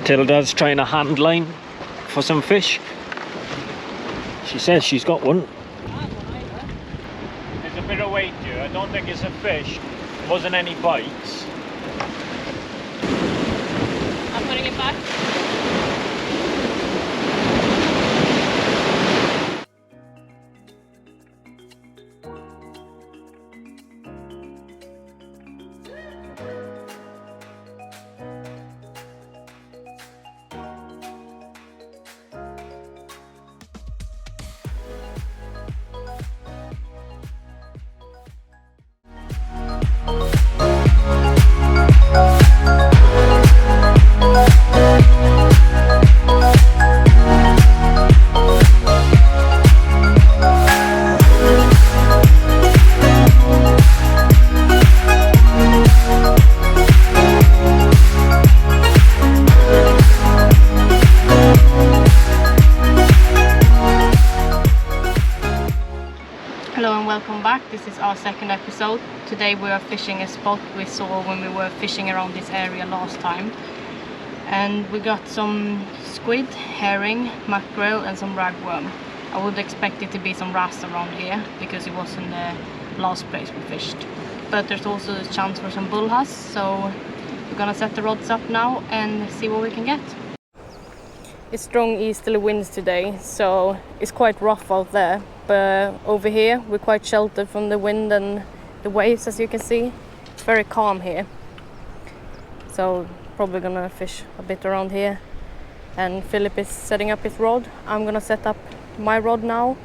Matilda's trying a hand line for some fish. She says she's got one. There's a bit of weight here. I don't think it's a fish. There wasn't any bites. I'm putting it back. Welcome back. This is our second episode. Today we are fishing a spot we saw when we were fishing around this area last time, and we got some squid, herring, mackerel and some ragworm. I would expect it to be some wrasse around here because it was in the last place we fished, but there's also a chance for some bull huss, so we're gonna set the rods up now and see what we can get. It's strong easterly winds today, so it's quite rough out there. But over here we're quite sheltered from the wind and the waves, as you can see. It's very calm here. So probably gonna fish a bit around here. And Philip is setting up his rod. I'm gonna set up my rod now,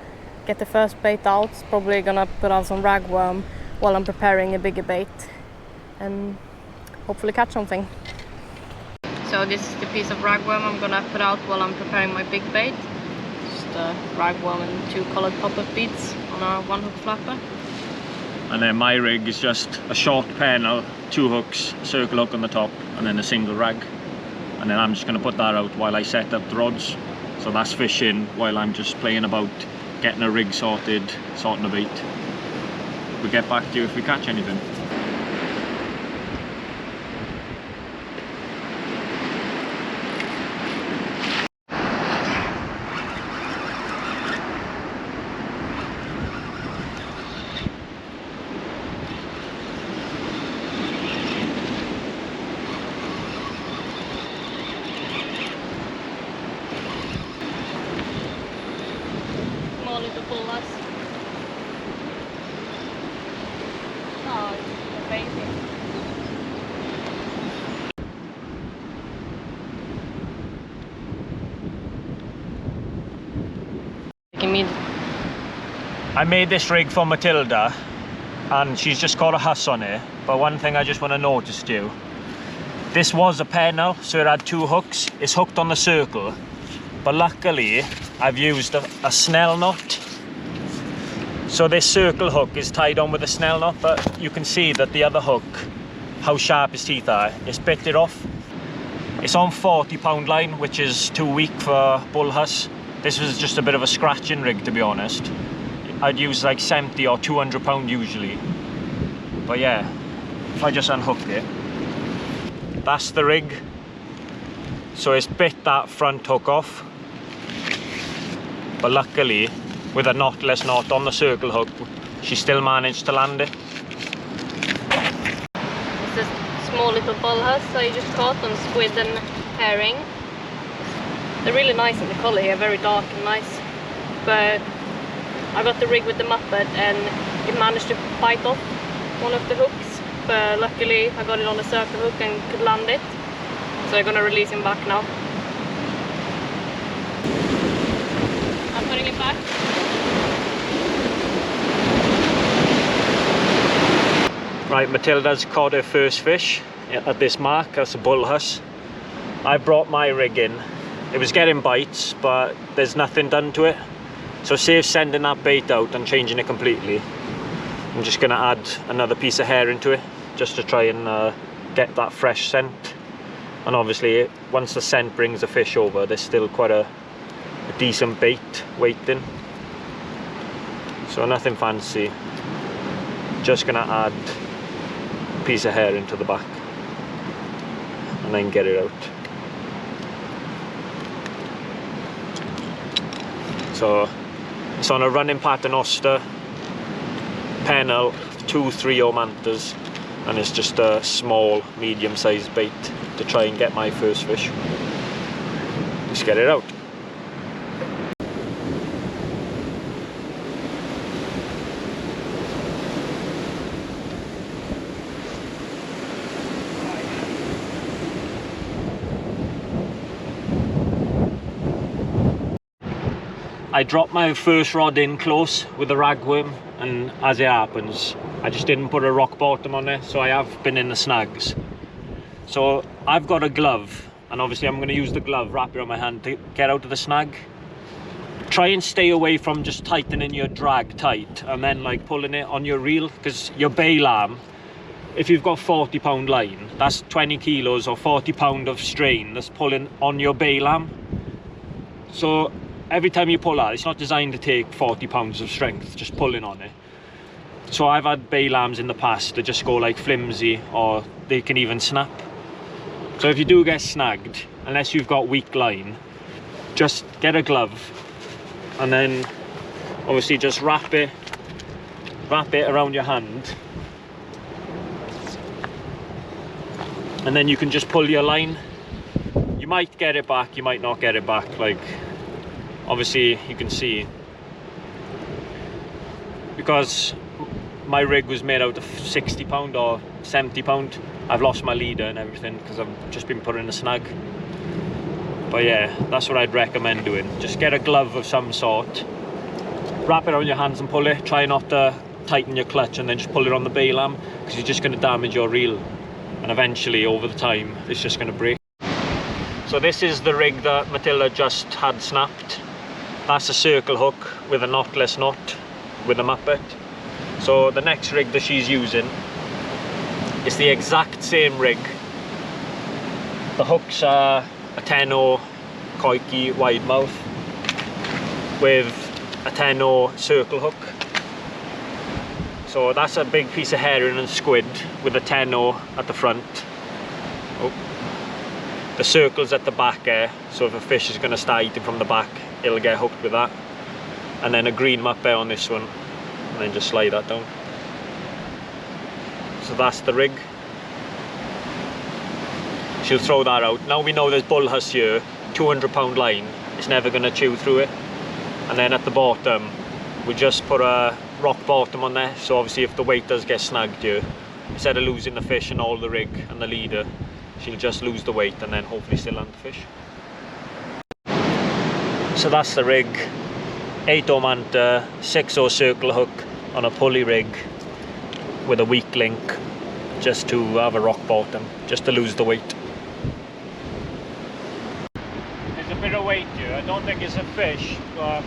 get the first bait out. Probably gonna put out some ragworm while I'm preparing a bigger bait and hopefully catch something. So this is the piece of ragworm I'm gonna put out while I'm preparing my big bait. Ragworm and 2 colored pop-up beads on our 1-hook flapper. And then my rig is just a short pennel, 2 hooks, circle hook on the top and then a single rag. And then I'm just going to put that out while I set up the rods. So that's fishing while I'm just playing about, getting a rig sorted, sorting a bait. We'll get back to you if we catch anything. I made this rig for Matilda and she's just got a Huss on it, but one thing I just want to notice to you, this was a pennel, so it had 2 hooks. It's hooked on the circle, but luckily I've used a snell knot, so this circle hook is tied on with a snell knot, but you can see that the other hook, how sharp his teeth are, it's bit it off. It's on 40-pound line, which is too weak for bull huss. This was just a bit of a scratching rig, to be honest. I'd use like 70 or 200 pound usually. But yeah, if I just unhook it, that's the rig. So it's bit that front hook off. But luckily, with a knotless knot on the circle hook, she still managed to land it. It's a small little bull huss I just caught on squid and herring. They're really nice in the colour here, very dark and nice. But I got the rig with the muppet and it managed to bite off one of the hooks. But luckily I got it on a circle hook and could land it. So I'm gonna release him back now. I'm putting it back. Right, Matilda's caught her first fish at this mark. That's a bull huss. I brought my rig in. It was getting bites, but there's nothing done to it. So save sending that bait out and changing it completely. I'm just gonna add another piece of hair into it, just to try and get that fresh scent. And obviously, once the scent brings the fish over, there's still quite a decent bait waiting. So nothing fancy. Just gonna add a piece of hair into the back and then get it out. So it's on a running paternoster, pennel, 2 3/0 mantas, and it's just a small, medium-sized bait to try and get my first fish. Let's get it out. I dropped my first rod in close with the ragworm, and as it happens, I just didn't put a rock bottom on it, so I have been in the snags. So I've got a glove, and obviously I'm going to use the glove, wrap it on my hand to get out of the snag. Try and stay away from just tightening your drag tight and then like pulling it on your reel, because your bail arm, if you've got 40-pound line, that's 20 kilos or 40 pound of strain that's pulling on your bail arm. So every time you pull out, it's not designed to take 40 pounds of strength just pulling on it. So I've had bail arms in the past that just go like flimsy, or they can even snap. So if you do get snagged, unless you've got weak line, just get a glove and then obviously just wrap it around your hand, and then you can just pull your line. You might get it back, you might not get it back. Like obviously you can see, because my rig was made out of 60-pound or 70-pound, I've lost my leader and everything because I've just been put in a snag. But yeah, that's what I'd recommend doing. Just get a glove of some sort, wrap it on your hands and pull it. Try not to tighten your clutch, and then just pull it on the bail arm, because you're just going to damage your reel, and eventually over the time it's just going to break. So this is the rig that Matilda just had snapped. That's a circle hook with a knotless knot with a muppet. So the next rig that she's using is the exact same rig. The hooks are a 10-0 Koiki wide mouth with a 10-0 circle hook. So that's a big piece of herring and squid with a 10-0 at the front. Oh. The circle's at the back here, so if a fish is going to start eating from the back, it'll get hooked with that. And then a green muppet on this one, and then just slide that down. So that's the rig. She'll throw that out. Now we know there's bull Huss here, 200-pound line, it's never going to chew through it. And then at the bottom, we just put a rock bottom on there, so obviously if the weight does get snagged here, instead of losing the fish and all the rig and the leader, she'll just lose the weight and then hopefully still land the fish. So that's the rig. 8-0 manta, 6-0 circle hook on a pulley rig with a weak link, just to have a rock bottom, just to lose the weight. There's a bit of weight here. I don't think it's a fish, but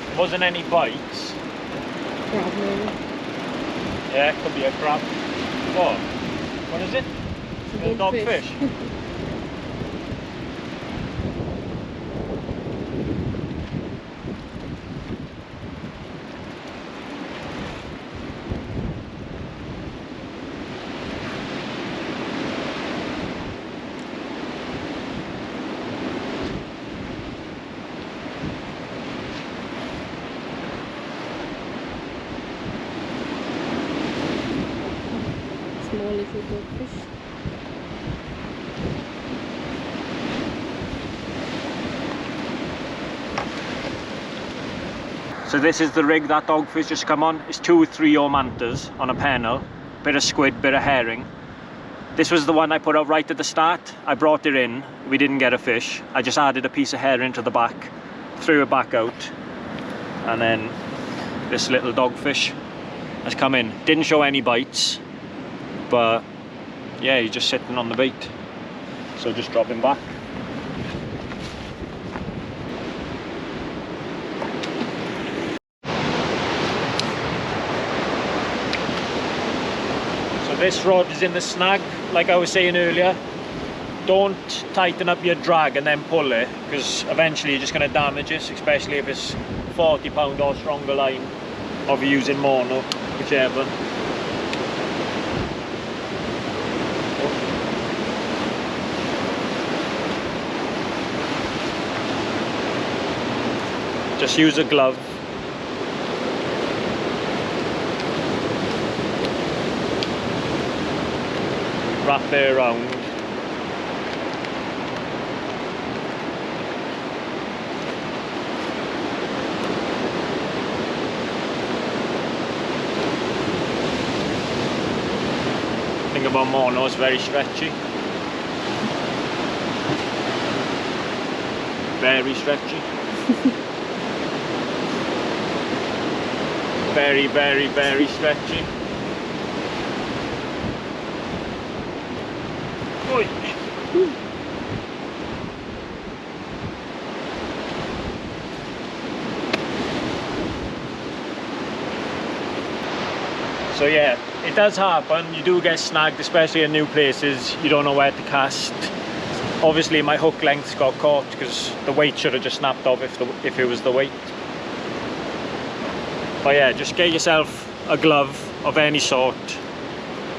there wasn't any bites. Crab maybe. Yeah, it could be a crab. What is it? A dogfish. Small little dogfish. So this is the rig that dogfish just come on. It's 2 3/0 mantas on a pennel, bit of squid, bit of herring. This was the one I put out right at the start. I brought it in, we didn't get a fish. I just added a piece of herring to the back, threw it back out, and then this little dogfish has come in. Didn't show any bites, but yeah, he's just sitting on the bait. So just drop him back. This rod is in the snag, like I was saying earlier. Don't tighten up your drag and then pull it, because eventually you're just going to damage it, especially if it's 40-pound or stronger line, or if you're using mono, whichever. Just use a glove. Wrap it around. Thing about mono, it's very stretchy. Very stretchy. Very, very, very stretchy. Oi. So yeah, it does happen. You do get snagged, especially in new places. You don't know where to cast. Obviously my hook lengths got caught because the weight should have just snapped off if it was the weight. But yeah, just get yourself a glove of any sort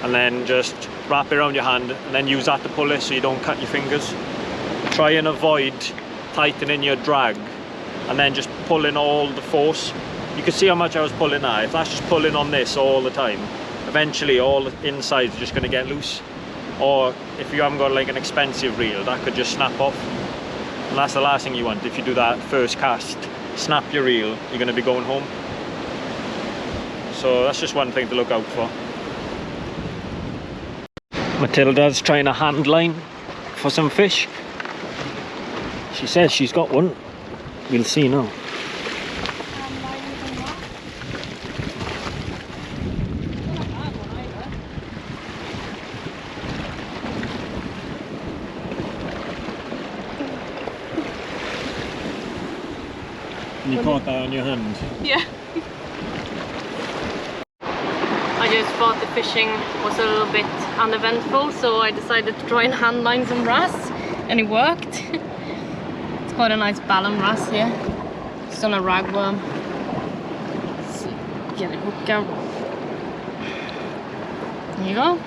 and then just wrap it around your hand and then use that to pull it so you don't cut your fingers. Try and avoid tightening your drag and then just pulling all the force. You can see how much I was pulling now. If that's just pulling on this all the time, eventually all the insides are just going to get loose. Or if you haven't got like an expensive reel, that could just snap off. And that's the last thing you want if you do that first cast. Snap your reel, you're going to be going home. So that's just one thing to look out for. Matilda's trying a hand line for some fish. She says she's got one. We'll see now. You caught that on your hand? Yeah. I just thought the fishing was a little bit uneventful, so I decided to try and hand line some wrasse, and it worked. It's quite a nice ballon wrasse here. Just on a ragworm. Let's get the hook out. There you go.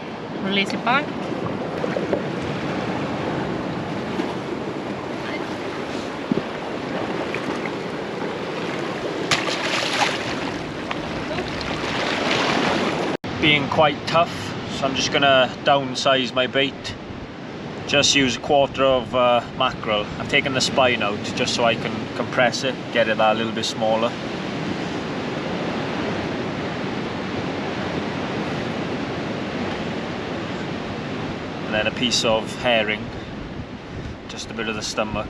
Release it back. Being quite tough, so I'm just gonna downsize my bait. Just use a quarter of mackerel. I've taken the spine out just so I can compress it, get it that little bit smaller. And then a piece of herring, just a bit of the stomach.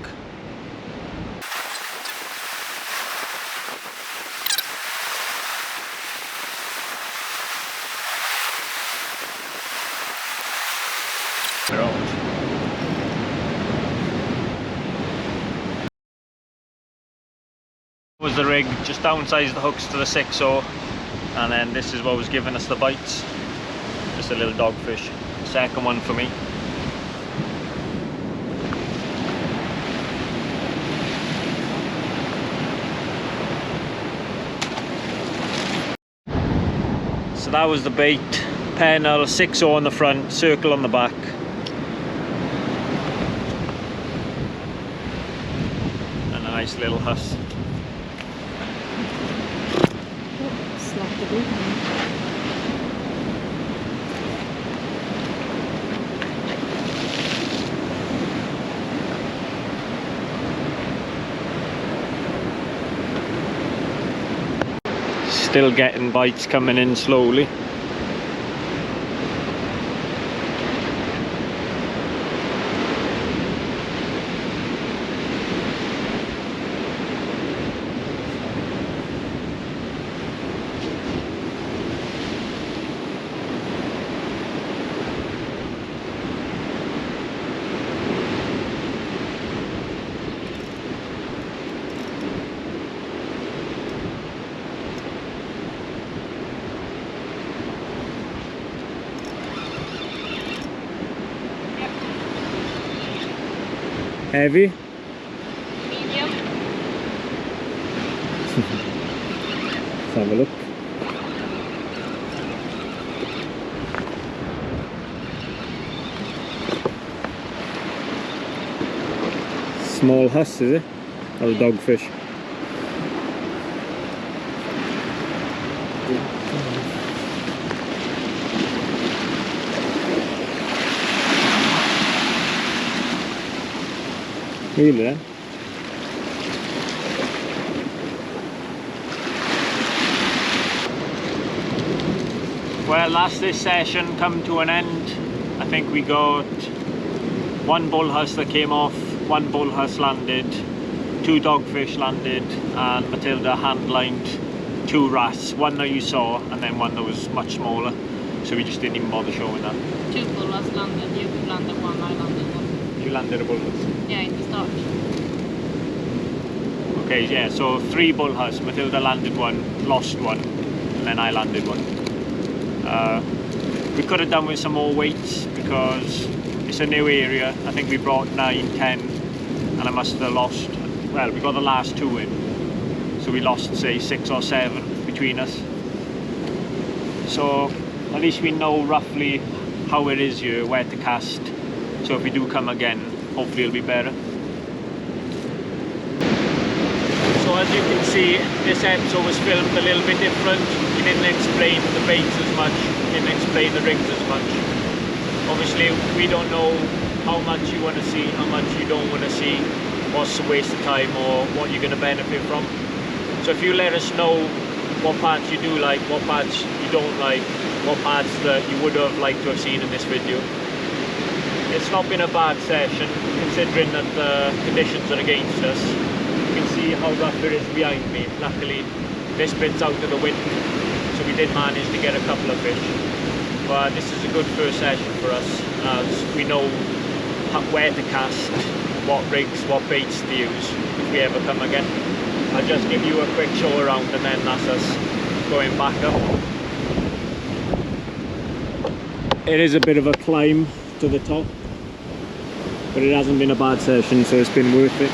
Was the rig, just downsized the hooks to the 6/0, and then this is what was giving us the bites. Just a little dogfish. Second one for me. So that was the bait. Pennel, 6/0 on the front, circle on the back. And a nice little Huss. Still getting bites coming in slowly. Heavy? Medium. Let's have a look. Small Huss, is it? Or a dogfish? Really then? Well, that's this session come to an end. I think we got 1 bull Huss that came off, 1 bull Huss landed, 2 Dogfish landed, and Matilda hand-lined 2 Wrasse. 1 that you saw, and then 1 that was much smaller. So we just didn't even bother showing that. 2 bull Huss landed, you landed 1, I landed 1. You landed a bull Huss? Yeah, in the start. Okay, yeah, so 3 bull Huss. Matilda landed 1, lost 1, and then I landed 1. We could have done with some more weights because it's a new area. I think we brought 9, 10, and I must have lost, well, we got the last 2 in, so we lost, say, 6 or 7 between us. So at least we know roughly how it is here, where to cast, so if we do come again, hopefully it'll be better. So as you can see, this episode was filmed a little bit different. We didn't explain the baits as much, didn't explain the rigs as much. Obviously we don't know how much you want to see, how much you don't want to see, what's a waste of time or what you're going to benefit from. So if you let us know what parts you do like, what parts you don't like, what parts that you would have liked to have seen in this video. It's not been a bad session considering that the conditions are against us. You can see how rough it is behind me. Luckily this bit's out of the wind, so we did manage to get a couple of fish. But this is a good first session for us, as we know where to cast, what rigs, what baits to use if we ever come again. I'll just give you a quick show around and then that's us going back up. It is a bit of a climb to the top, but it hasn't been a bad session, so it's been worth it.